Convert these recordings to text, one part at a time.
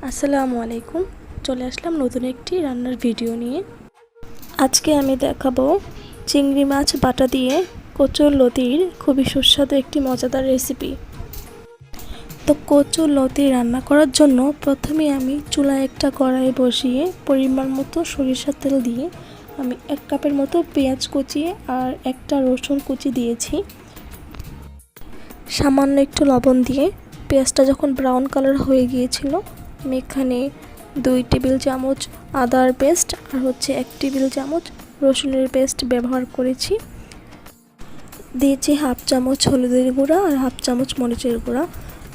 আসসালামু আলাইকুম। চলে আসলাম নতুন একটি রান্নার ভিডিও নিয়ে। আজকে আমি দেখাবো চিংড়ি মাছ বাটা দিয়ে কচুর লতির খুবই সুস্বাদু একটি মজাদার রেসিপি। তো কচুর লতি রান্না করার জন্য প্রথমে আমি চুলায় একটা কড়াই বসিয়ে পরিমাণ মতো সরিষার তেল দিয়ে আমি 1 কাপের মতো পেঁয়াজ কুচিয়ে আর একটা রসুন কুচি দিয়েছি। সামান্য একটু লবণ দিয়ে পেঁয়াজটা যখন ব্রাউন কালার হয়ে গিয়েছিল, আমি এখানে 2 টেবিল চামচ আদার পেস্ট আর 1 টেবিল চামচ রসুনের পেস্ট ব্যবহার করেছি। দিয়েছি হাফ চামচ হলুদের গুঁড়া আর হাফ চামচ মরিচের গুঁড়া,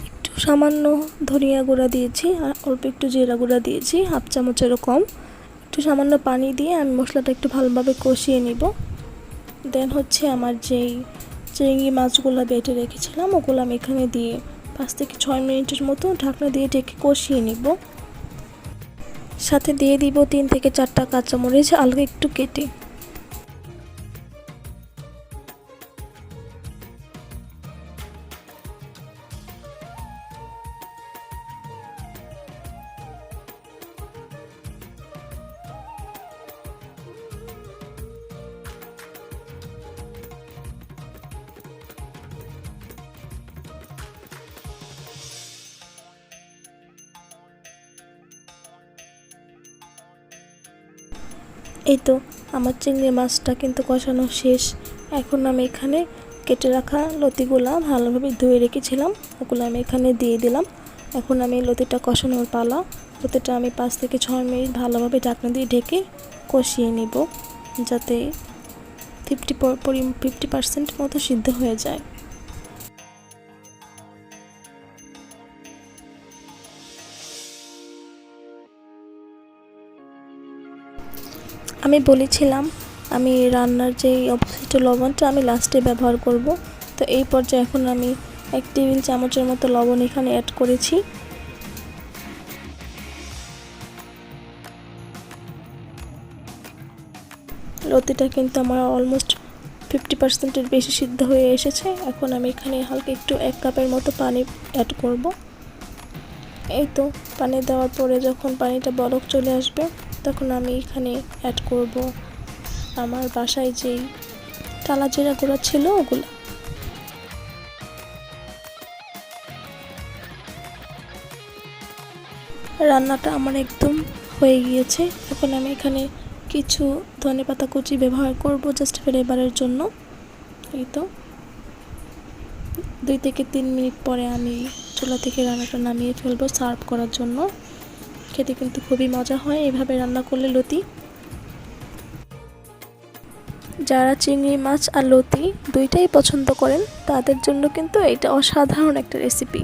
একটু সামান্য ধনিয়া গুঁড়া দিয়েছি আর অল্প একটু জিরা গুঁড়া দিয়েছি, হাফ চামচেরও কম। একটু সামান্য পানি দিয়ে আমি মশলাটা একটু ভালোভাবে কষিয়ে নিব। দেন আমার যেই চিংড়ি মাছগুলো বেটে রেখেছিলাম ওগুলো আমি এখানে দিয়ে 5 থেকে 6 মিনিটের মতো ঢাকনা দিয়ে ঢেকে কষিয়ে নিব। সাথে দিয়ে দিব 3 থেকে 4টা কাঁচামরিচ হালকা একটু কেটে। এই তো আমার চিংড়ি মাছটা কিন্তু কষানো শেষ। এখন আমি এখানে কেটে রাখা লতিগুলা ভালোভাবে ধুয়ে রেখেছিলাম, ওগুলো আমি এখানে দিয়ে দিলাম। এখন আমি লতিটা কষানোর পালা। লতিটা আমি 5 থেকে 6 মিনিট ভালোভাবে ঢাকনা দিয়ে ঢেকে কষিয়ে নিব, যাতে 50% মতো সিদ্ধ হয়ে যায়। আমি বলেছিলাম আমি রান্নার যে অবশিষ্ট লবণটা আমি লাস্টে ব্যবহার করব। তো এই পর্যায়ে এখন আমি 1 টেবিল চামচের মতো লবণ এখানে অ্যাড করেছি। লতিটা কিন্তু আমার অলমোস্ট 50%-এর বেশি সিদ্ধ হয়ে এসেছে। এখন আমি এখানে হালকা একটু 1 কাপের মতো পানি অ্যাড করব। এই তো পানি দেওয়ার পরে যখন পানিটা বলক চলে আসবে, তখন আমি এখানে অ্যাড করব আমার বাসায় যেই টালা জিরা গুঁড়া ছিল ওগুলো। রান্নাটা আমার একদম হয়ে গিয়েছে। এখন আমি এখানে কিছু ধনেপাতা কুচি ব্যবহার করব জাস্ট ফ্লেভারের জন্য। এই তো 2 থেকে 3 মিনিট পরে আমি চুলা থেকে রান্নাটা নামিয়ে ফেলবো সার্ভ করার জন্য। খেতে কিন্তু খুবই মজা হয় এভাবে রান্না করলে লতি। যারা চিংড়ি মাছ আর লতি দুইটাই পছন্দ করেন তাদের জন্য কিন্তু এটা অসাধারণ একটা রেসিপি।